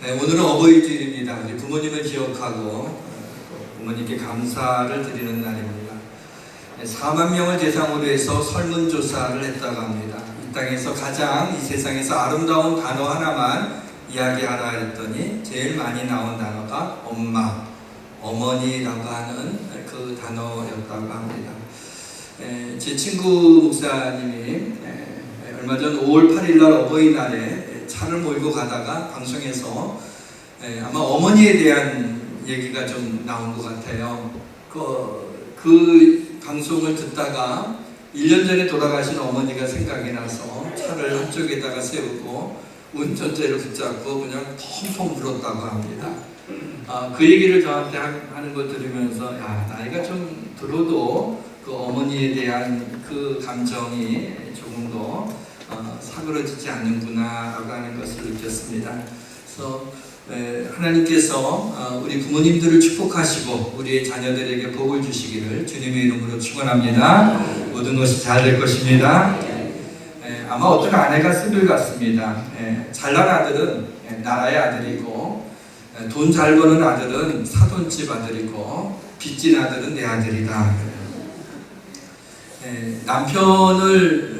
오늘은 어버이 주일입니다. 우리 부모님을 기억하고 부모님께 감사를 드리는 날입니다. 4만 명을 대상으로 해서 설문조사를 했다고 합니다. 이 땅에서 가장 이 세상에서 아름다운 단어 하나만 이야기하라 했더니 제일 많이 나온 단어가 엄마, 어머니라고 하는 그 단어였다고 합니다. 제 친구 목사님이 얼마 전 5월 8일 날 어버이날에 차를 몰고 가다가 방송에서 아마 어머니에 대한 얘기가 좀 나온 것 같아요. 그 방송을 듣다가 1년 전에 돌아가신 어머니가 생각이 나서 차를 한쪽에다가 세우고 운전대를 붙잡고 그냥 펑펑 울었다고 합니다. 그 얘기를 저한테 하는 걸 들으면서 나이가 좀 들어도 그 어머니에 대한 그 감정이 조금 더 사그러지지 않는구나 라고 하는 것을 느꼈습니다. 그래서 하나님께서 우리 부모님들을 축복하시고 우리의 자녀들에게 복을 주시기를 주님의 이름으로 축원합니다. 모든 것이 잘 될 것입니다. 아마 어떤 아내가 쓴 것 같습니다. 잘난 아들은 나라의 아들이고 돈 잘 버는 아들은 사돈집 아들이고 빚진 아들은 내 아들이다. 남편을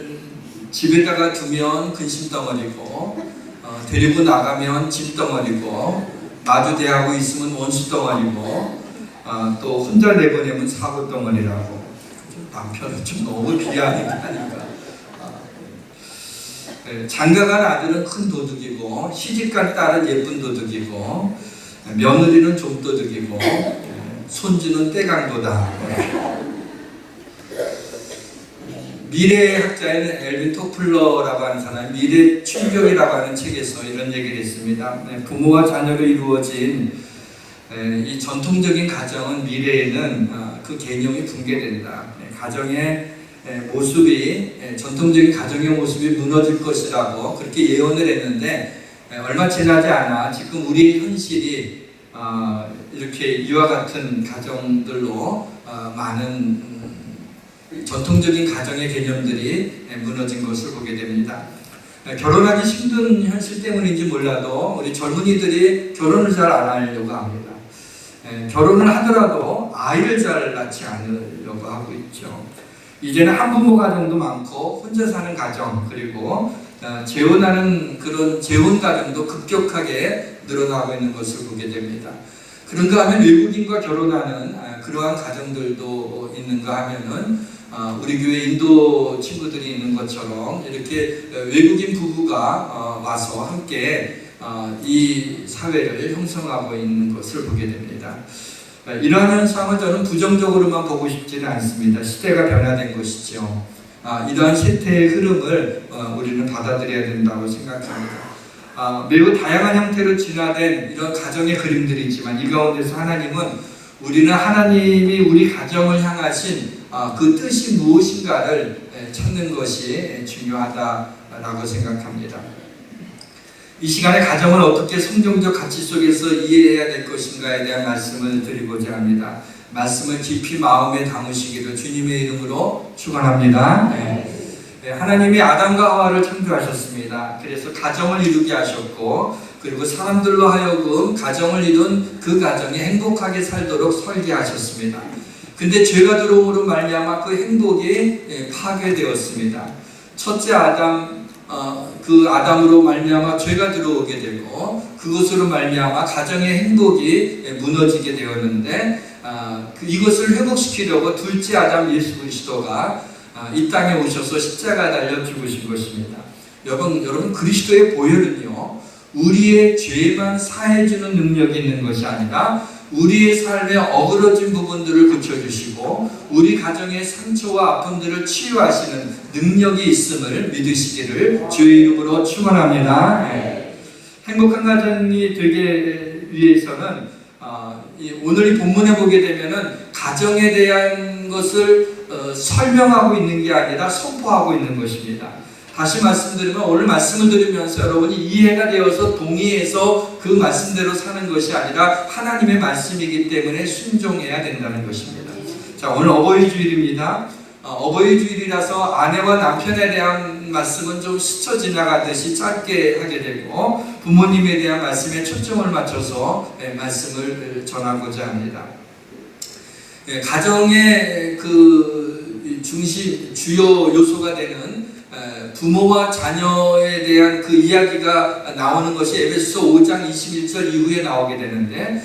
집에다가 두면 근심덩어리고 데리고 나가면 집덩어리고 마주대하고 있으면 원수덩어리고 또 혼자 내보내면 사고덩어리라고. 남편은 좀 너무 비하하니까. 장가간 아들은 큰 도둑이고 시집간 딸은 예쁜 도둑이고 며느리는 좀 도둑이고 손주는 떼강도다. 미래학자인 엘빈 토플러라고 하는 사람이 미래 충격이라고 하는 책에서 이런 얘기를 했습니다. 부모와 자녀로 이루어진 이 전통적인 가정은 미래에는 그 개념이 붕괴된다. 가정의 모습이 전통적인 가정의 모습이 무너질 것이라고 그렇게 예언을 했는데 얼마 지나지 않아 지금 우리 현실이 이렇게 이와 같은 가정들로 많은 전통적인 가정의 개념들이 무너진 것을 보게 됩니다. 결혼하기 힘든 현실 때문인지 몰라도 우리 젊은이들이 결혼을 잘 안 하려고 합니다. 결혼을 하더라도 아이를 잘 낳지 않으려고 하고 있죠. 이제는 한부모 가정도 많고 혼자 사는 가정 그리고 재혼하는 그런 재혼 가정도 급격하게 늘어나고 있는 것을 보게 됩니다. 그런가 하면 외국인과 결혼하는 그러한 가정들도 있는가 하면은 우리 교회 인도 친구들이 있는 것처럼 이렇게 외국인 부부가 와서 함께 이 사회를 형성하고 있는 것을 보게 됩니다. 이러한 현상을 저는 부정적으로만 보고 싶지는 않습니다. 시대가 변화된 것이죠. 이러한 세태의 흐름을 우리는 받아들여야 된다고 생각합니다. 매우 다양한 형태로 진화된 이런 가정의 그림들이 있지만 이 가운데서 하나님은 우리는 하나님이 우리 가정을 향하신 그 뜻이 무엇인가를 찾는 것이 중요하다라고 생각합니다. 이 시간에 가정을 어떻게 성경적 가치 속에서 이해해야 될 것인가에 대한 말씀을 드리고자 합니다. 말씀을 깊이 마음에 담으시기를 주님의 이름으로 축원합니다. 하나님이 아담과 하와를 창조하셨습니다. 그래서 가정을 이루게 하셨고 그리고 사람들로 하여금 가정을 이룬 그 가정이 행복하게 살도록 설계하셨습니다. 근데 죄가 들어옴으로 말미암아 그 행복이 파괴되었습니다. 첫째 아담 그 아담으로 말미암아 죄가 들어오게 되고 그것으로 말미암아 가정의 행복이 무너지게 되었는데 이것을 회복시키려고 둘째 아담 예수 그리스도가 이 땅에 오셔서 십자가 달려 죽으신 것입니다. 여러분 그리스도의 보혈은요 우리의 죄만 사해주는 능력이 있는 것이 아니라 우리의 삶에 어그러진 부분들을 고쳐주시고 우리 가정의 상처와 아픔들을 치유하시는 능력이 있음을 믿으시기를 주의 이름으로 축원합니다. 행복한 가정이 되기 위해서는 오늘 이 본문에 보게 되면은 가정에 대한 것을 설명하고 있는 게 아니라 선포하고 있는 것입니다. 다시 말씀드리면 오늘 말씀을 들으면서 여러분이 이해가 되어서 동의해서 그 말씀대로 사는 것이 아니라 하나님의 말씀이기 때문에 순종해야 된다는 것입니다. 자, 오늘 어버이 주일입니다. 어버이 주일이라서 아내와 남편에 대한 말씀은 좀 스쳐 지나가듯이 짧게 하게 되고 부모님에 대한 말씀에 초점을 맞춰서 말씀을 전하고자 합니다. 가정의 그 중심, 주요 요소가 되는 부모와 자녀에 대한 그 이야기가 나오는 것이 에베소서 5장 21절 이후에 나오게 되는데,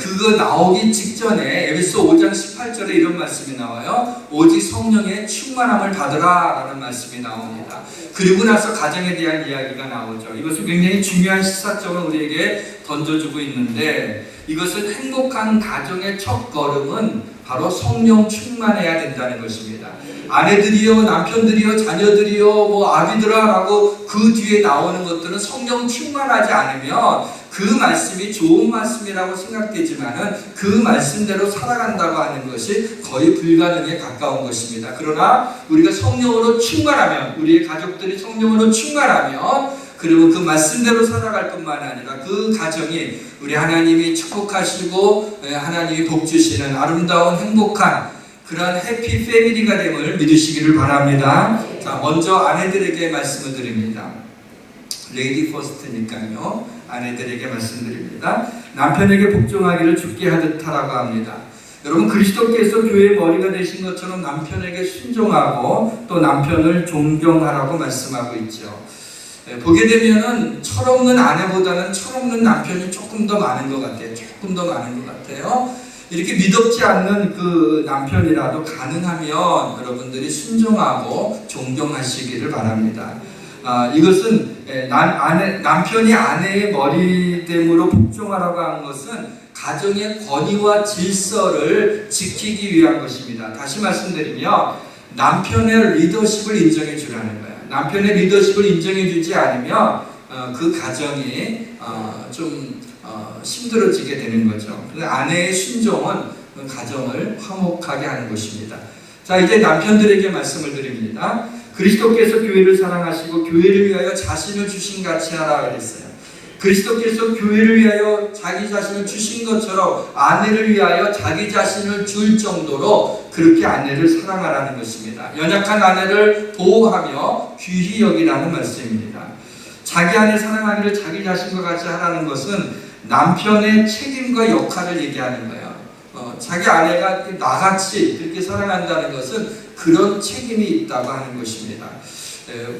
그거 나오기 직전에 에베소 5장 18절에 이런 말씀이 나와요. 오직 성령의 충만함을 받으라 라는 말씀이 나옵니다. 그리고 나서 가정에 대한 이야기가 나오죠. 이것은 굉장히 중요한 시사점을 우리에게 던져주고 있는데, 이것은 행복한 가정의 첫 걸음은 바로 성령 충만해야 된다는 것입니다. 아내들이요, 남편들이요, 자녀들이요, 뭐 아비들아라고 그 뒤에 나오는 것들은 성령 충만하지 않으면 그 말씀이 좋은 말씀이라고 생각되지만은 그 말씀대로 살아간다고 하는 것이 거의 불가능에 가까운 것입니다. 그러나 우리가 성령으로 충만하면, 우리의 가족들이 성령으로 충만하면, 그리고 그 말씀대로 살아갈 뿐만 아니라 그 가정이 우리 하나님이 축복하시고 하나님이 복 주시는 아름다운 행복한 그런 해피 패밀리가 됨을 믿으시기를 바랍니다. 자, 먼저 아내들에게 말씀을 드립니다. 레이디 퍼스트니까요. 아내들에게 말씀드립니다. 남편에게 복종하기를 주께 하듯 하라고 합니다. 여러분, 그리스도께서 교회의 머리가 되신 것처럼 남편에게 순종하고 또 남편을 존경하라고 말씀하고 있죠. 보게 되면은 철없는 아내보다는 철없는 남편이 조금 더 많은 것 같아요. 조금 더 많은 것 같아요. 이렇게 믿음지 않는 그 남편이라도 가능하면 여러분들이 순종하고 존경하시기를 바랍니다. 이것은 남편이 아내의 머리됨으로 복종하라고 하는 것은 가정의 권위와 질서를 지키기 위한 것입니다. 다시 말씀드리면 남편의 리더십을 인정해 주라는 거예요. 남편의 리더십을 인정해 주지 않으면 그 가정이 좀 힘들어지게 되는 거죠. 아내의 순종은 가정을 화목하게 하는 것입니다. 자, 이제 남편들에게 말씀을 드립니다. 그리스도께서 교회를 사랑하시고 교회를 위하여 자신을 주신 같이 하라 그랬어요. 그리스도께서 교회를 위하여 자기 자신을 주신 것처럼 아내를 위하여 자기 자신을 줄 정도로 그렇게 아내를 사랑하라는 것입니다. 연약한 아내를 보호하며 귀히 여기라는 말씀입니다. 자기 아내 사랑하기를 자기 자신과 같이 하라는 것은 남편의 책임과 역할을 얘기하는 거예요. 자기 아내가 나같이 그렇게 사랑한다는 것은 그런 책임이 있다고 하는 것입니다.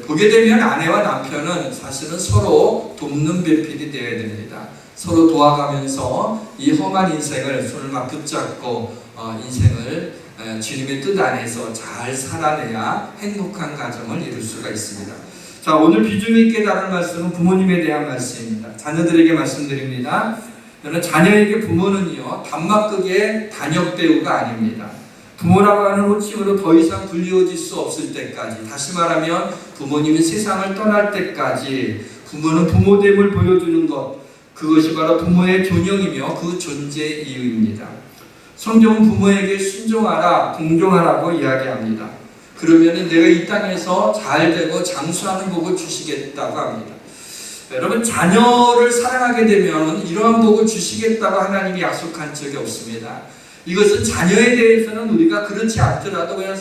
보게 되면 아내와 남편은 사실은 서로 돕는 배필이 되어야 됩니다. 서로 도와가면서 이 험한 인생을 손을 막 붙잡고 인생을 주님의 뜻 안에서 잘 살아내야 행복한 가정을 이룰 수가 있습니다. 자, 오늘 비중 있게 다룰 말씀은 부모님에 대한 말씀입니다. 자녀들에게 말씀드립니다. 저는 자녀에게 부모는요, 단막극의 단역 배우가 아닙니다. 부모라고 하는 호칭으로 더 이상 불리워질 수 없을 때까지, 다시 말하면 부모님이 세상을 떠날 때까지 부모는 부모됨을 보여주는 것, 그것이 바로 부모의 존영이며 그 존재의 이유입니다. 성경은 부모에게 순종하라, 동정하라고 이야기합니다. 그러면 내가 이 땅에서 잘되고 장수하는 복을 주시겠다고 합니다. 여러분, 자녀를 사랑하게 되면 이러한 복을 주시겠다고 하나님이 약속한 적이 없습니다. 이것은 자녀에 대해서는 우리가 그렇지 않더라도 그냥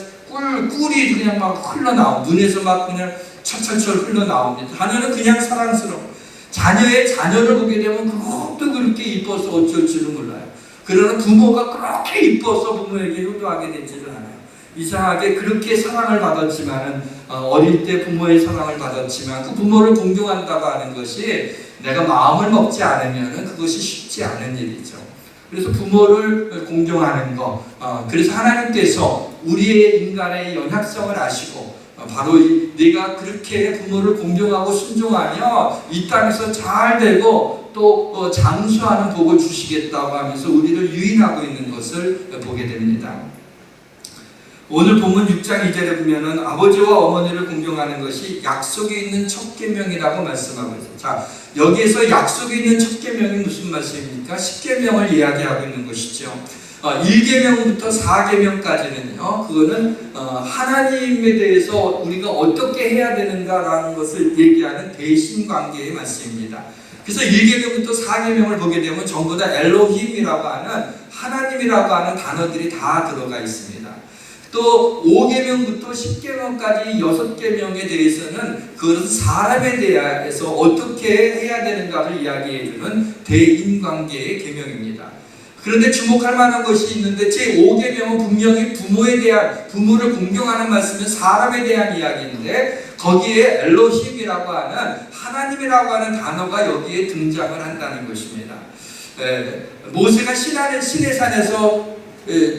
꿀이 그냥 막 흘러나오고 눈에서 막 그냥 철철철 흘러나옵니다. 자녀는 그냥 사랑스러워. 자녀를 보게 되면 그것도 그렇게 이뻐서 어쩔 줄은 몰라요. 그러나 부모가 그렇게 이뻐서 부모에게 효도하게 되지를 않아요. 이상하게 그렇게 사랑을 받았지만은 어릴 때 부모의 사랑을 받았지만 그 부모를 공경한다고 하는 것이 내가 마음을 먹지 않으면 그것이 쉽지 않은 일이죠. 그래서 부모를 공경하는 것, 그래서 하나님께서 우리의 인간의 연약성을 아시고 바로 내가 그렇게 부모를 공경하고 순종하며 이 땅에서 잘 되고 또 장수하는 복을 주시겠다고 하면서 우리를 유인하고 있는 것을 보게 됩니다. 오늘 본문 6장 2절에 보면은 아버지와 어머니를 공경하는 것이 약속에 있는 첫 계명이라고 말씀하고 있어요. 자, 여기에서 약속에 있는 첫 계명이 무슨 말씀입니까? 10계명을 이야기하고 있는 것이죠. 1계명부터 4계명까지는요, 그거는 하나님에 대해서 우리가 어떻게 해야 되는가라는 것을 얘기하는 대신 관계의 말씀입니다. 그래서 1계명부터 4계명을 보게 되면 전부 다 엘로힘이라고 하는 하나님이라고 하는 단어들이 다 들어가 있습니다. 또 5계명부터 10계명까지 6계명에 대해서는 그것은 사람에 대해서 어떻게 해야 되는가를 이야기해주는 대인관계의 계명입니다. 그런데 주목할 만한 것이 있는데 제5계명은 분명히 부모를 공경하는 말씀은 사람에 대한 이야기인데 거기에 엘로힘이라고 하는 하나님이라고 하는 단어가 여기에 등장을 한다는 것입니다. 모세가 신의 산에서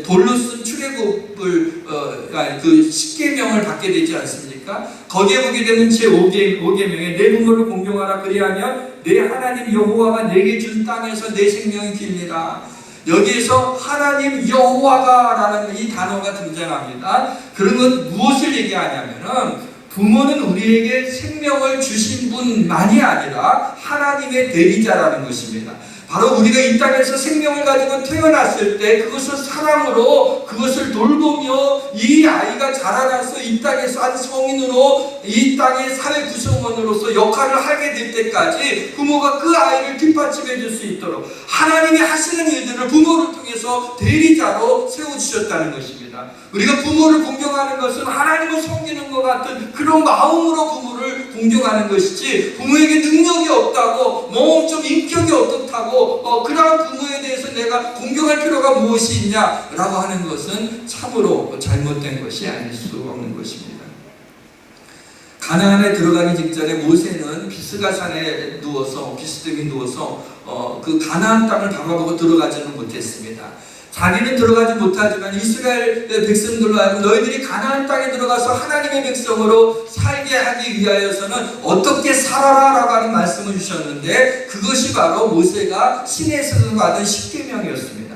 돌로 쓴 출애굽을 그 10계명을 받게 되지 않습니까? 거기에 보게 되면 제5계명에 내 부모를 공경하라 그리하면 내 하나님 여호와가 내게 준 땅에서 내 생명이 길리라. 여기에서 하나님 여호와가라는 이 단어가 등장합니다. 그러면 무엇을 얘기하냐면은 부모는 우리에게 생명을 주신 분만이 아니라 하나님의 대리자라는 것입니다. 바로 우리가 이 땅에서 생명을 가지고 태어났을 때 그것을 사랑으로 그것을 돌보며 이 아이가 자라나서 이 땅에서 한 성인으로 이 땅의 사회 구성원으로서 역할을 하게 될 때까지 부모가 그 아이를 뒷받침해 줄 수 있도록 하나님이 하시는 일들을 부모를 통해서 대리자로 세워주셨다는 것입니다. 우리가 부모를 공경하는 것은 하나님을 섬기는 것 같은 그런 마음으로 부모를 공경하는 것이지 부모에게 능력이 없다고 좀 인격이 어떻다고 그러한 부모에 대해서 내가 공경할 필요가 무엇이 있냐라고 하는 것은 참으로 잘못된 것이 아닐 수 없는 것입니다. 가나안에 들어가기 직전에 모세는 비스가산에 비스듬히 누워서 그 가나안 땅을 바라보고 들어가지는 못했습니다. 자기는 들어가지 못하지만 이스라엘 백성들로 하여금 너희들이 가나안 땅에 들어가서 하나님의 백성으로 살게 하기 위하여서는 어떻게 살아라 라고 하는 말씀을 주셨는데 그것이 바로 모세가 시내에서 받은 10계명이었습니다.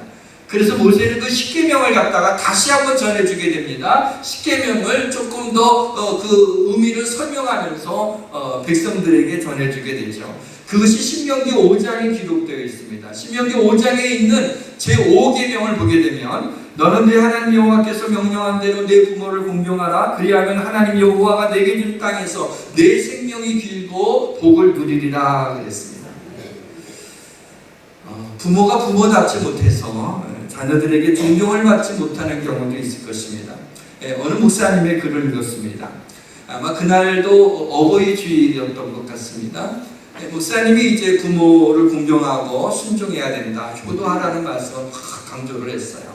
그래서 모세는 그 10계명을 갖다가 다시 한번 전해주게 됩니다. 10계명을 조금 더 그 의미를 설명하면서 백성들에게 전해주게 되죠. 그것이 신명기 5장에 기록되어 있습니다. 신명기 5장에 있는 제5계명을 보게 되면 너는 내 하나님 여호와께서 명령한 대로 내 부모를 공경하라. 그리하면 하나님 여호와가 내게 준 땅에서 내 생명이 길고 복을 누리리라 그랬습니다. 부모가 부모답지 못해서 자녀들에게 존경을 받지 못하는 경우도 있을 것입니다. 어느 목사님의 글을 읽었습니다. 아마 그날도 어버이 주일이었던 것 같습니다. 목사님이 이제 부모를 공경하고 순종해야 된다, 효도하라는 말씀을 강조를 했어요.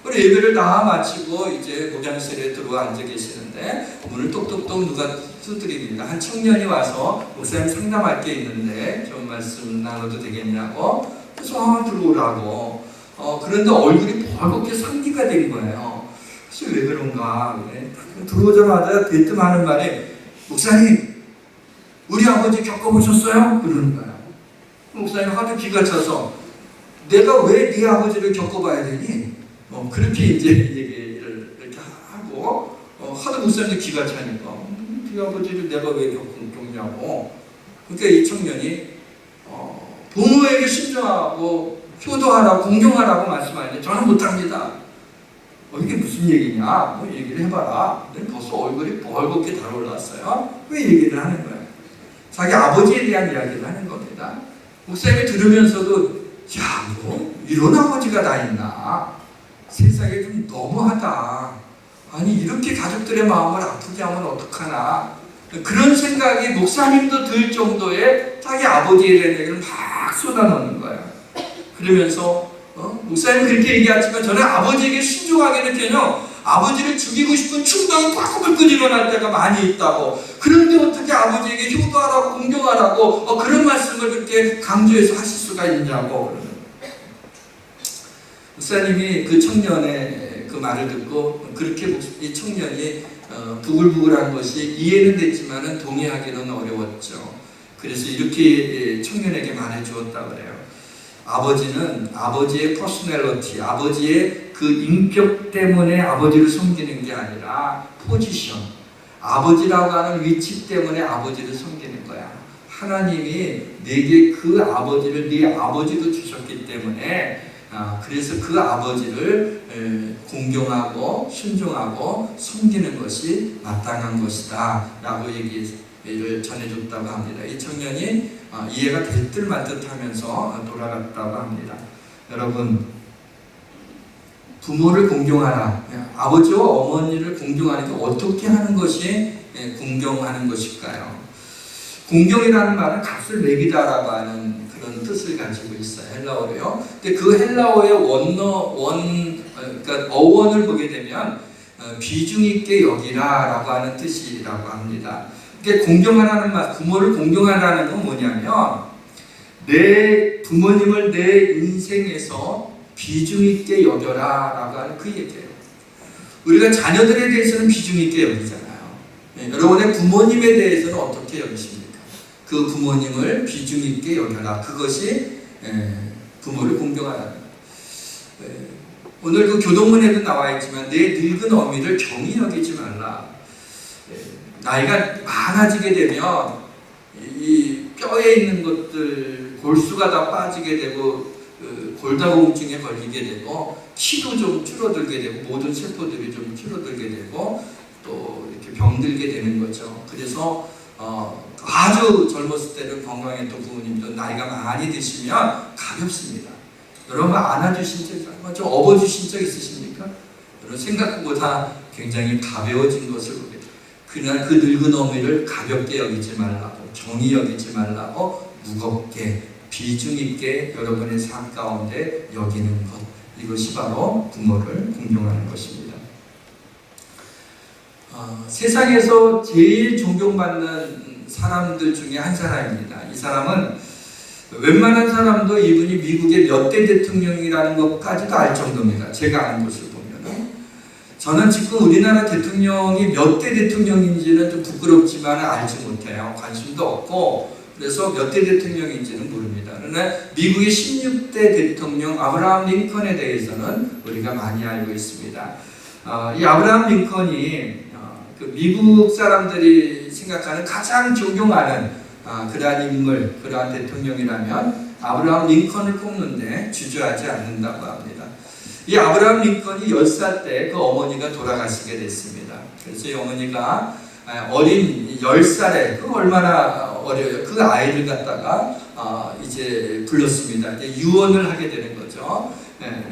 그리고 예배를 다 마치고 이제 목양실에 들어와 앉아 계시는데 문을 똑똑똑 누가 두드립니다. 한 청년이 와서 목사님 상담할 게 있는데 좀 말씀 나눠도 되겠냐고. 그래서 들어오라고. 그런데 얼굴이 벌겋게 상기가 된 거예요. 그래서 왜 그런가. 들어오자마자 대뜸 하는 말이 목사님 우리 아버지 겪어보셨어요? 그러는 거예요. 목사님 하도 기가 차서 내가 왜 네 아버지를 겪어봐야 되니? 그렇게 이제 얘기를 이렇게 하고 하도 목사님도 기가 차니까 네 아버지를 내가 왜 겪냐고. 그러니까 이 청년이 부모에게 순종하고 효도하라고 공경하라고 말씀하는데 저는 못합니다. 이게 무슨 얘기냐? 얘기를 해봐라. 벌써 얼굴이 벌겋게 달아올랐어요. 왜 얘기를 하는 거예요? 자기 아버지에 대한 이야기를 하는 겁니다. 목사님이 들으면서도 이런 아버지가 다 있나? 세상에 좀 너무하다. 아니 이렇게 가족들의 마음을 아프게 하면 어떡하나? 그런 생각이 목사님도 들 정도의 자기 아버지에 대한 얘기를 막 쏟아넣는 거예요. 그러면서 목사님은 그렇게 얘기하지만 저는 아버지에게 순종하게 되면요 아버지를 죽이고 싶은 충동이 꽉 일어날 때가 많이 있다고. 그런데 어떻게 아버지에게 효도하라고 공경하라고 그런 말씀을 그렇게 강조해서 하실 수가 있냐고. 목사님이 그 청년의 그 말을 듣고 그렇게 이 청년이 부글부글한 것이 이해는 됐지만 동의하기는 어려웠죠. 그래서 이렇게 청년에게 말해주었다 그래요. 아버지는 아버지의 퍼스널리티, 아버지의 그 인격 때문에 아버지를 섬기는 게 아니라 포지션, 아버지라고 하는 위치 때문에 아버지를 섬기는 거야. 하나님이 내게 그 아버지를 네 아버지로 주셨기 때문에 그래서 그 아버지를 공경하고 순종하고 섬기는 것이 마땅한 것이다 라고 얘기를 전해줬다고 합니다. 이 청년이 이해가 될 듯 말 듯 하면서 돌아갔다고 합니다. 여러분 부모를 공경하라. 아버지와 어머니를 공경하는 게 어떻게 하는 것이 공경하는 것일까요? 공경이라는 말은 값을 매기다라고 하는 그런 뜻을 가지고 있어요. 헬라어로요. 근데 그 헬라어의 그러니까 어원을 보게 되면 비중 있게 여기라라고 하는 뜻이라고 합니다. 그러니까 공경하라는 말, 부모를 공경하라는 건 뭐냐면 내 부모님을 내 인생에서 비중 있게 여겨라라고 하는 그 얘기예요. 우리가 자녀들에 대해서는 비중 있게 여기잖아요. 여러분의 부모님에 대해서는 어떻게 여기십니까? 그 부모님을 비중 있게 여겨라. 그것이 부모를 공경하라는 거예요. 오늘 그 교동문에도 나와 있지만 내 늙은 어미를 경히 여기지 말라. 나이가 많아지게 되면 이 뼈에 있는 것들 골수가 다 빠지게 되고 골다공증에 걸리게 되고 키도 좀 줄어들게 되고 모든 세포들이 좀 줄어들게 되고 또 이렇게 병들게 되는 거죠. 그래서 아주 젊었을 때는 건강했던 부모님도 나이가 많이 드시면 가볍습니다. 여러분 안아주신 적, 좀 업어주신 적 있으십니까? 여러분 생각보다 굉장히 가벼워진 것을 보게 돼요. 그날 그 늙은 어미를 가볍게 여기지 말라고, 정히 여기지 말라고 무겁게 비중 있게 여러분의 삶 가운데 여기는 것, 이것이 바로 부모를 공경하는 것입니다. 세상에서 제일 존경받는 사람들 중에 한 사람입니다. 이 사람은 웬만한 사람도 이분이 미국의 몇 대 대통령이라는 것까지도 알 정도입니다. 제가 아는 것을 보면. 저는 지금 우리나라 대통령이 몇 대 대통령인지는 좀 부끄럽지만 알지 못해요. 관심도 없고 그래서 몇 대 대통령인지는 모릅니다. 그러나 미국의 16대 대통령 아브라함 링컨에 대해서는 우리가 많이 알고 있습니다. 이 아브라함 링컨이 그 미국 사람들이 생각하는 가장 존경하는 그러한 인물, 그러한 대통령이라면 아브라함 링컨을 꼽는데 주저하지 않는다고 합니다. 이 아브라함 링컨이 10살 때 그 어머니가 돌아가시게 됐습니다. 그래서 이 어머니가 어린 10살에 그 얼마나 어려요. 그 아이를 갖다가 이제 불렀습니다. 이제 유언을 하게 되는 거죠.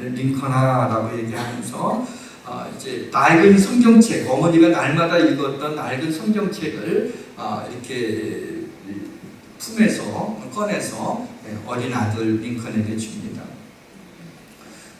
링컨아라고 얘기하면서 이제 낡은 성경책, 어머니가 날마다 읽었던 낡은 성경책을 이렇게 품에서 꺼내서 어린 아들 링컨에게 줍니다.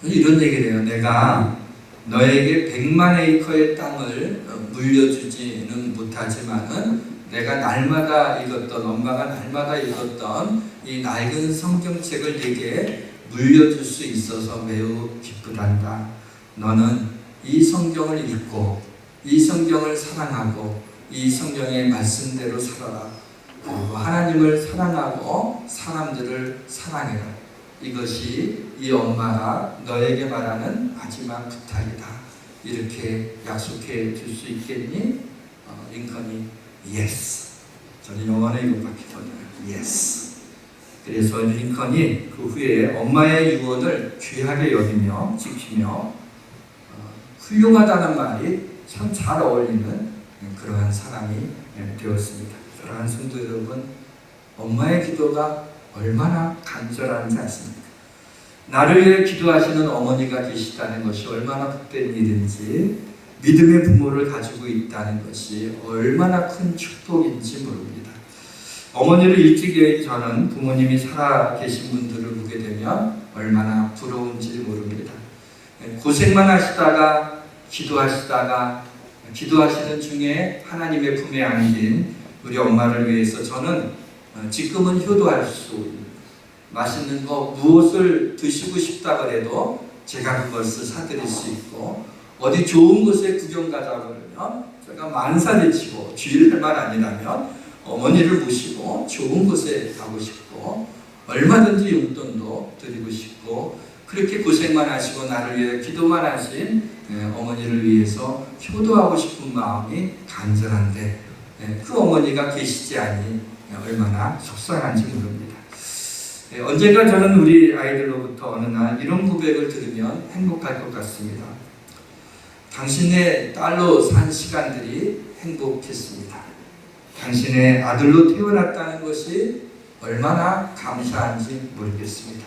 이런 얘기를 해요. 내가 너에게 100만 에이커의 땅을 물려주지는 못하지만은 내가 날마다 읽었던, 엄마가 날마다 읽었던 이 낡은 성경책을 내게 물려줄 수 있어서 매우 기쁘단다. 너는 이 성경을 읽고 이 성경을 사랑하고 이 성경의 말씀대로 살아라. 그리고 하나님을 사랑하고 사람들을 사랑해라. 이것이 이 엄마가 너에게 말하는 마지막 부탁이다. 이렇게 약속해 줄 수 있겠니? 링컨이 yes. 저는 영어는 이것밖에 못해요. yes. 그래서 링컨이 그 후에 엄마의 유언을 귀하게 여기며 지키며 훌륭하다는 말이 참 잘 어울리는 그러한 사람이 되었습니다. 사랑하는 성도 여러분, 엄마의 기도가 얼마나 간절한지 아십니까? 나를 위해 기도하시는 어머니가 계시다는 것이 얼마나 복된 일인지, 믿음의 부모를 가지고 있다는 것이 얼마나 큰 축복인지 모릅니다. 어머니를 일찍 여기 저는 부모님이 살아 계신 분들을 보게 되면 얼마나 부러운지 모릅니다. 고생만 하시다가 기도하시는 중에 하나님의 품에 안긴 우리 엄마를 위해서 저는 지금은 효도할 수 있는, 맛있는 거 무엇을 드시고 싶다 그래도 제가 그것을 사드릴 수 있고, 어디 좋은 곳에 구경 가자고 그러면 제가 만사를 치고 주일할 만 아니라면 어머니를 모시고 좋은 곳에 가고 싶고 얼마든지 용돈도 드리고 싶고, 그렇게 고생만 하시고 나를 위해 기도만 하신 어머니를 위해서 효도하고 싶은 마음이 간절한데 그 어머니가 계시지 않니 얼마나 속상한지 모릅니다. 언젠가 저는 우리 아이들로부터 어느 날 이런 고백을 들으면 행복할 것 같습니다. 당신의 딸로 산 시간들이 행복했습니다. 당신의 아들로 태어났다는 것이 얼마나 감사한지 모르겠습니다.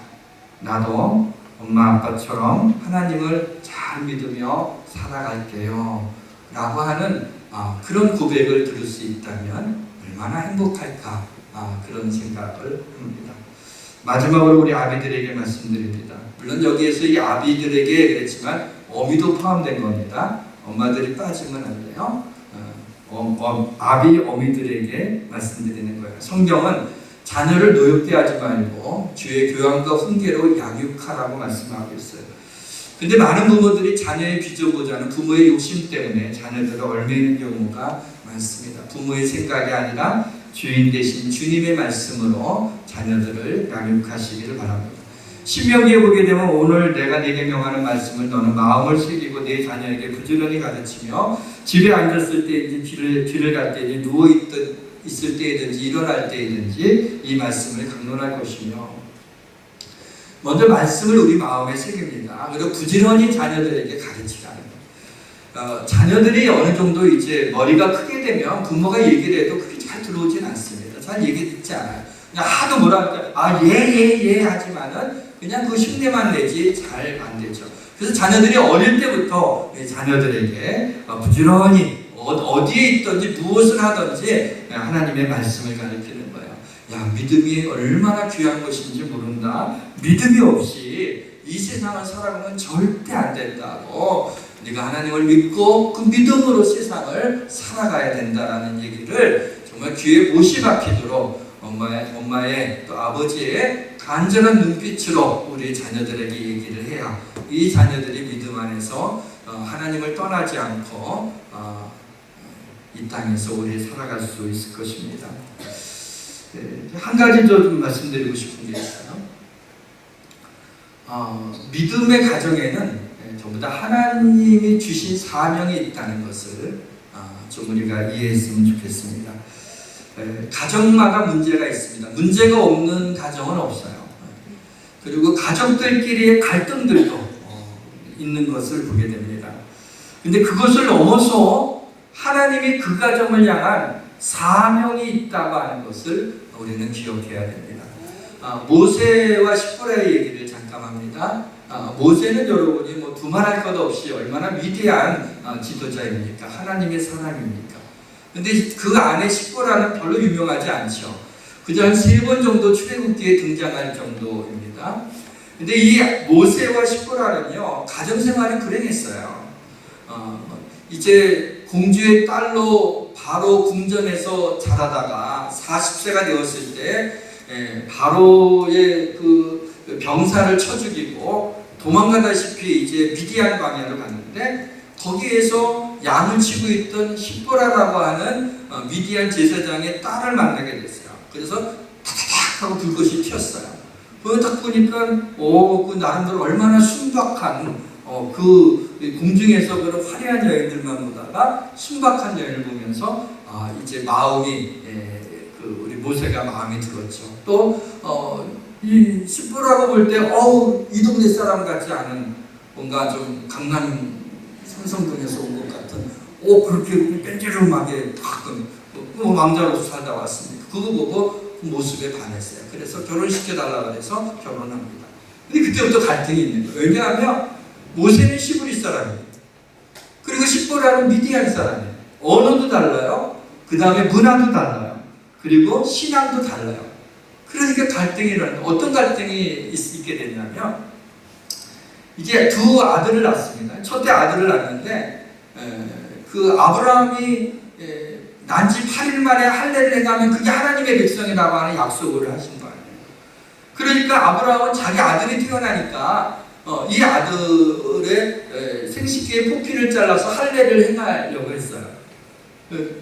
나도 엄마 아빠처럼 하나님을 잘 믿으며 살아갈게요 라고 하는 그런 고백을 들을 수 있다면 얼마나 행복할까 그런 생각을 합니다. 마지막으로 우리 아비들에게 말씀드립니다. 물론 여기에서 이 아비들에게 그랬지만 어미도 포함된 겁니다. 엄마들이 빠지면 안 돼요. 아비 어미들에게 말씀드리는 거예요. 성경은 자녀를 노엽게 하지 말고 주의 교양과 훈계로 양육하라고 말씀하고 있어요. 근데 많은 부모들이 자녀의 비전보다는 부모의 욕심 때문에 자녀들을 얽매이는 경우가 많습니다. 부모의 생각이 아니라 주인 대신 주님의 말씀으로 자녀들을 양육하시기를 바랍니다. 신명기에 보게 되면 오늘 내가 네게 명하는 말씀을 너는 마음을 새기고 내 자녀에게 부지런히 가르치며 집에 앉았을 때든지 길을 갈 때든지 누워있을 때든지 일어날 때든지 이 말씀을 강론할 것이며 먼저 말씀을 우리 마음에 새깁니다. 그리고 부지런히 자녀들에게 가르치라는 거예요. 자녀들이 어느 정도 이제 머리가 크게 되면 부모가 얘기를 해도 그게 잘 들어오진 않습니다. 잘 얘기 듣지 않아요. 그냥 하도 뭐라 할까 예 하지만은 그냥 그 흉내만 내지 잘 안 되죠. 그래서 자녀들이 어릴 때부터 자녀들에게 부지런히 어디에 있든지 무엇을 하든지 하나님의 말씀을 가르치는 거예요. 야, 믿음이 얼마나 귀한 것인지 모른다. 믿음이 없이 이 세상을 살아가면 절대 안 된다고. 네가 하나님을 믿고 그 믿음으로 세상을 살아가야 된다라는 얘기를 정말 귀에 못이 박히도록 엄마의 또 아버지의 간절한 눈빛으로 우리 자녀들에게 얘기를 해야 이 자녀들이 믿음 안에서 하나님을 떠나지 않고 이 땅에서 오래 살아갈 수 있을 것입니다. 한 가지 좀 말씀드리고 싶은 게 있어요. 믿음의 가정에는 전부 다 하나님이 주신 사명이 있다는 것을 좀 우리가 이해했으면 좋겠습니다. 가정마다 문제가 있습니다. 문제가 없는 가정은 없어요. 그리고 가족들끼리의 갈등들도 있는 것을 보게 됩니다. 근데 그것을 넘어서 하나님이 그 가정을 향한 사명이 있다고 하는 것을 우리는 기억해야 됩니다. 모세와 십보라의 얘기를 잠깐 합니다. 모세는 여러분이 뭐 두말할 것 없이 얼마나 위대한 지도자입니까? 하나님의 사람입니까? 근데 그 안에 십보라는 별로 유명하지 않죠. 그저 한 3번 정도 출애굽기에 등장할 정도입니다. 근데 이 모세와 십보라는요, 가정생활이 불행했어요. 이제 공주의 딸로 바로 궁전에서 자라다가 40세가 되었을 때 바로의 그 병사를 쳐 죽이고 도망가다시피 이제 미디안 광야로 갔는데 거기에서 양을 치고 있던 십보라라고 하는 미디안 제사장의 딸을 만나게 됐어요. 그래서 타다닥 하고 불꽃이 튀었어요. 그걸 딱 보니까 그 나름대로 얼마나 순박한 그 궁중에서 그런 화려한 여인들만 보다가 순박한 여인을 보면서 이제 마음이 그 우리 모세가 마음이 들었죠. 또 이 십보라고 볼 때 이 동네 사람 같지 않은 뭔가 좀 강남 삼성동에서 온 것 같은 그렇게 뺀지름하게 왕자로서 살다 왔습니다. 그거 보고 그 모습에 반했어요. 그래서 결혼시켜달라고 해서 결혼합니다. 근데 그때부터 갈등이 있는 거예요. 왜냐하면 모세는 시브리 사람이에요. 그리고 십보라는 미디안 사람이에요. 언어도 달라요. 그 다음에 문화도 달라요. 그리고 신앙도 달라요. 그러니까 갈등이 일어나요. 어떤 갈등이 있게 됐냐면 이제 두 아들을 낳습니다. 첫째 아들을 낳는데 그 아브라함이 난 지 8일 만에 할례를 행하면 그게 하나님의 백성이라고 하는 약속을 하신 거예요. 그러니까 아브라함은 자기 아들이 태어나니까 이 아들의 생식기의 포피를 잘라서 할례를 행하려고 했어요.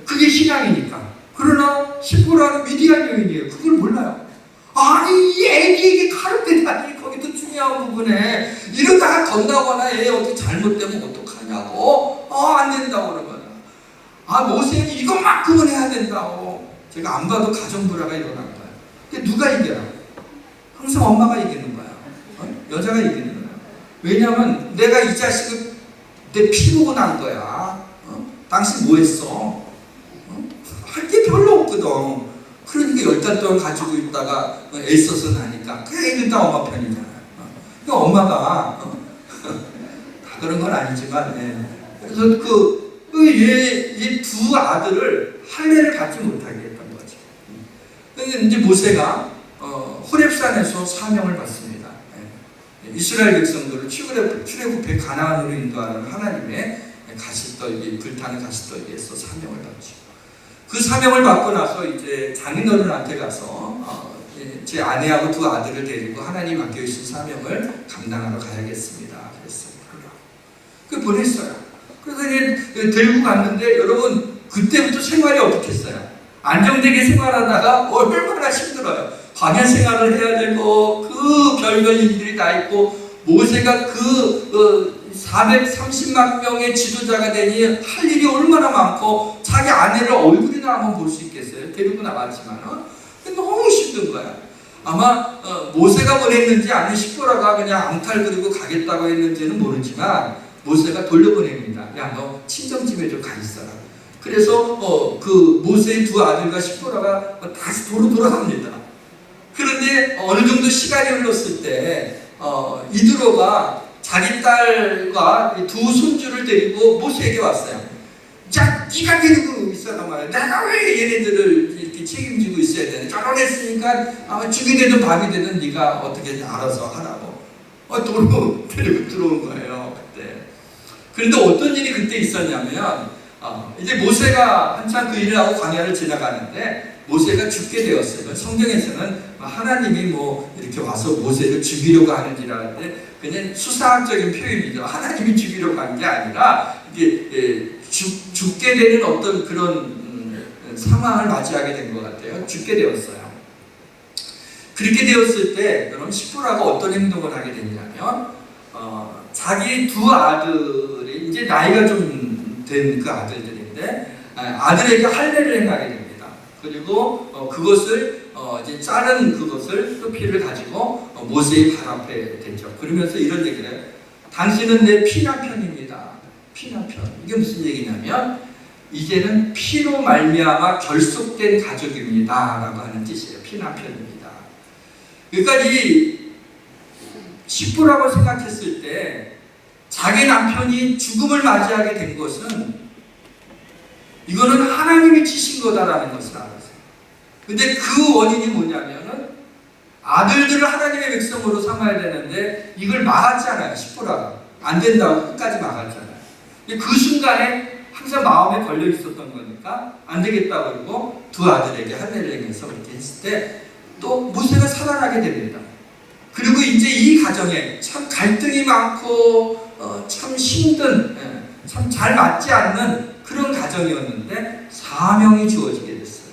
그게 신앙이니까. 그러나 십보라는 미디안 여인이에요. 그걸 몰라요. 아니 이 애기에게 칼을 빼다니 거기도 중요한 부분에 이러다가 건다거나 애 어떻게 잘못되면 어떡하냐고 안 된다고 그러는 거야. 모세는 이것만큼은 해야 된다고. 제가 안 봐도 가정불화가 일어난 거야. 근데 누가 이겨요? 항상 엄마가 이기는 거야. 여자가 이기는 거야. 왜냐하면 내가 이 자식을 내 피 보고 난 거야. 당신 뭐 했어? 할 게 별로 없거든. 그러니까 10달 동안 가지고 있다가 애써서 나니까 그 애들 다 엄마 편이잖아요. 그러니까 엄마가 다 그런 건 아니지만 그래서 얘 두 아들을 할례를 갖지 못하게 했던 거죠. 그런데 이제 모세가 호렙산에서 사명을 받습니다. 이스라엘 백성들을 출애굽해 가나안으로 인도하는 하나님의 가시떨기, 불타는 가시떨기에서 사명을 받죠. 그 사명을 받고 나서 이제 장인어른한테 가서 제 아내하고 두 아들을 데리고 하나님 맡겨주신 사명을 감당하러 가야겠습니다. 그랬어요. 그 보냈어요. 그래서 이제 데리고 갔는데 여러분 그때부터 생활이 어떻겠어요? 안정되게 생활하다가 얼마나 힘들어요. 광야 생활을 해야 되고 그 별별 일들이 다 있고 모세가 430만 명의 지도자가 되니 할 일이 얼마나 많고 자기 아내를 얼굴이나 한번 볼 수 있겠어요? 데리고 나갔지만 너무 힘든 거야. 아마 모세가 보냈는지 아니면 십보라가 그냥 앙탈 그리고 가겠다고 했는지는 모르지만 모세가 돌려보냅니다. 야, 너 친정집에 좀 가 있어라. 그래서 그 모세의 두 아들과 십보라가 다시 도로 돌아갑니다. 그런데 어느 정도 시간이 흘렀을 때 이드로가 자기 딸과 두 손주를 데리고 모세에게 왔어요. 자, 네가 데리고 있어라 말이야. 내가 왜 얘네들을 이렇게 책임지고 있어야 되나? 결혼했으니까 죽이 되든 밥이 되든 네가 어떻게 알아서 하라고. 도로 데리고 들어온 거예요 그때. 그런데 어떤 일이 그때 있었냐면 이제 모세가 한참 그 일을 하고 광야를 지나가는데 모세가 죽게 되었어요. 성경에서는 하나님이 뭐 이렇게 와서 모세를 죽이려고 하는지라는데 그냥 수사학적인 표현이죠. 하나님이 죽이려고 한 게 아니라 이게 죽게 되는 어떤 그런 상황을 맞이하게 된 것 같아요. 죽게 되었어요. 그렇게 되었을 때 그럼 십보라가 어떤 행동을 하게 됐냐면 자기 두 아들이 이제 나이가 좀 된 그 아들들인데 아들에게 할례를 행하게 됩니다. 그리고 그것을 이제 자른 그것을 또 피를 가지고 모세의 발 앞에 대죠. 그러면서 이런 얘기를 해요. 당신은 내 피남편입니다. 피남편. 이게 무슨 얘기냐면 이제는 피로 말미암아 결속된 가족입니다 라고 하는 뜻이에요. 피남편입니다. 그러니까 이 십보라고 생각했을 때 자기 남편이 죽음을 맞이하게 된 것은 이거는 하나님이 지신 거다라는 것을 알았어요. 근데 그 원인이 뭐냐면은 아들들을 하나님의 백성으로 삼아야 되는데 이걸 막았잖아요. 십보라가 안 된다고 끝까지 막았잖아요. 그 순간에 항상 마음에 걸려 있었던 거니까 안 되겠다 그러고 두 아들에게 할례를 행해서 그렇게 했을 때 또 모세가 살아나게 됩니다. 그리고 이제 이 가정에 참 갈등이 많고 참 힘든, 참 잘 맞지 않는 그런 가정이었는데 사명이 주어지게 됐어요.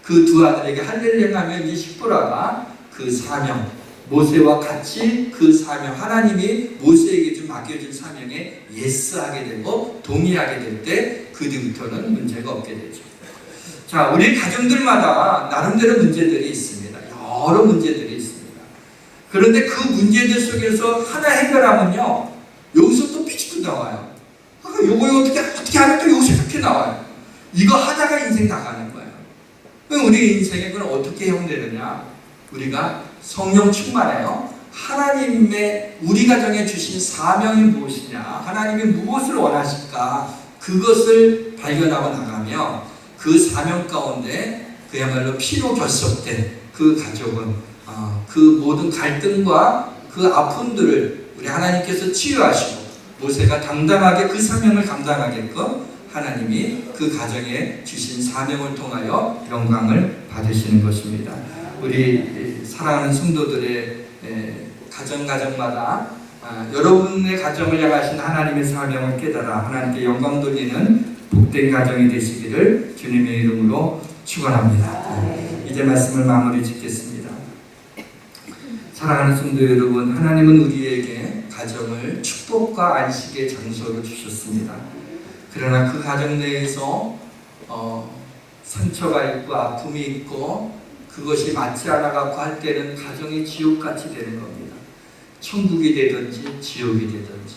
그 두 아들에게 할례를 행하면 이 십보라가 그 사명, 모세와 같이 그 사명, 하나님이 모세에게 좀 맡겨준 사명에 예스하게 되고 동의하게 될 때 그 뒤부터는 문제가 없게 되죠. 자, 우리 가정들마다 나름대로 문제들이 있습니다. 여러 문제들이 있습니다. 그런데 그 문제들 속에서 하나 해결하면요, 여기서 또 삐죽 나와요. 요거 어떻게 하니까 여기서 이렇게 나와요. 이거 하다가 인생 나가는 거예요. 그럼 우리 인생에 그럼 어떻게 해결되느냐? 우리가 성령 충만해요. 하나님의 우리 가정에 주신 사명이 무엇이냐? 하나님이 무엇을 원하실까? 그것을 발견하고 나가며 그 사명 가운데 그야말로 피로 결속된 그 가족은 그 모든 갈등과 그 아픔들을 우리 하나님께서 치유하시고 모세가 당당하게 그 사명을 감당하게끔 하나님이 그 가정에 주신 사명을 통하여 영광을 받으시는 것입니다. 우리 사랑하는 성도들의 가정마다 여러분의 가정을 향하신 하나님의 사명을 깨달아 하나님께 영광 돌리는 복된 가정이 되시기를 주님의 이름으로 축원합니다. 이제 말씀을 마무리 짓겠습니다. 사랑하는 성도 여러분, 하나님은 우리에게 가정을 축복과 안식의 장소로 주셨습니다. 그러나 그 가정 내에서 상처가 있고 아픔이 있고 그것이 맞지 않아갖고 할 때는 가정이 지옥같이 되는 겁니다. 천국이 되든지 지옥이 되든지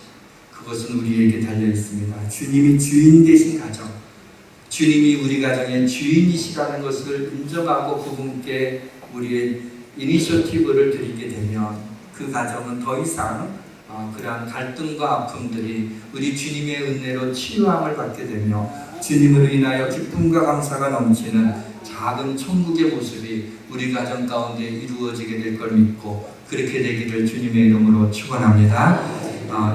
그것은 우리에게 달려 있습니다. 주님이 주인 되신 가정, 주님이 우리 가정의 주인이시라는 것을 인정하고 그분께 우리의 이니셔티브를 드리게 되면 그 가정은 더 이상 그러한 갈등과 아픔들이 우리 주님의 은혜로 치유함을 받게 되며 주님으로 인하여 기쁨과 감사가 넘치는 작은 천국의 모습이 우리 가정 가운데 이루어지게 될 걸 믿고 그렇게 되기를 주님의 이름으로 축원합니다.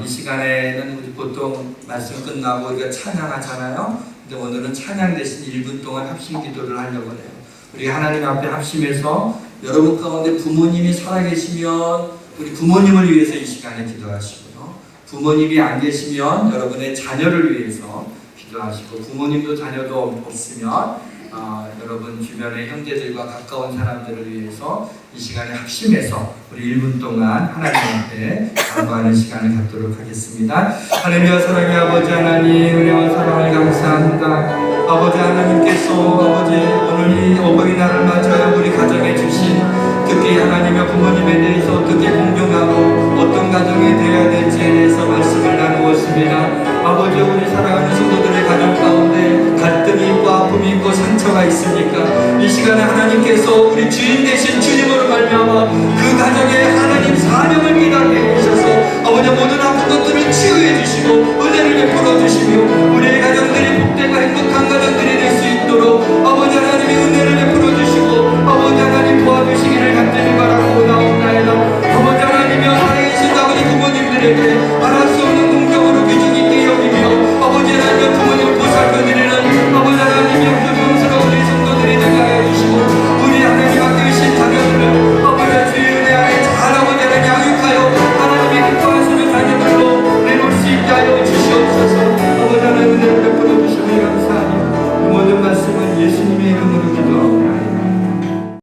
이 시간에는 우리 보통 말씀 끝나고 우리가 찬양하잖아요. 근데 오늘은 찬양 대신 1분 동안 합심 기도를 하려고 해요. 우리 하나님 앞에 합심해서 여러분 가운데 부모님이 살아계시면 우리 부모님을 위해서 이 시간에 기도하시고요. 부모님이 안 계시면 여러분의 자녀를 위해서 기도하시고, 부모님도 자녀도 없으면 여러분 주변의 형제들과 가까운 사람들을 위해서 이 시간에 합심해서 우리 1분 동안 하나님 앞에 간구하는 시간을 갖도록 하겠습니다. 하나님의 사랑의 아버지 하나님, 은혜와 사랑을 감사합니다. 아버지 하나님께서 오늘 이 어버이날을 맞아요 우리 가정에 주신, 특히 하나님의 부모님에 대해서 어떻게 공경하고 어떤 가정이 되어야 될지에 대해서 말씀을 나누었습니다. 아버지, 우리 사랑하는 성도들의 가정 가운데 갈등이 있고 아픔이 있고 상처가 있습니까? 이 시간에 하나님께서 우리 주인 되신 주님으로 말미암아 그 가정에 하나님 사명을 기다리게 해주셔서 아버지 모든 아픈 것들을 치유해 주시고 은혜를 베풀어 주시며 우리의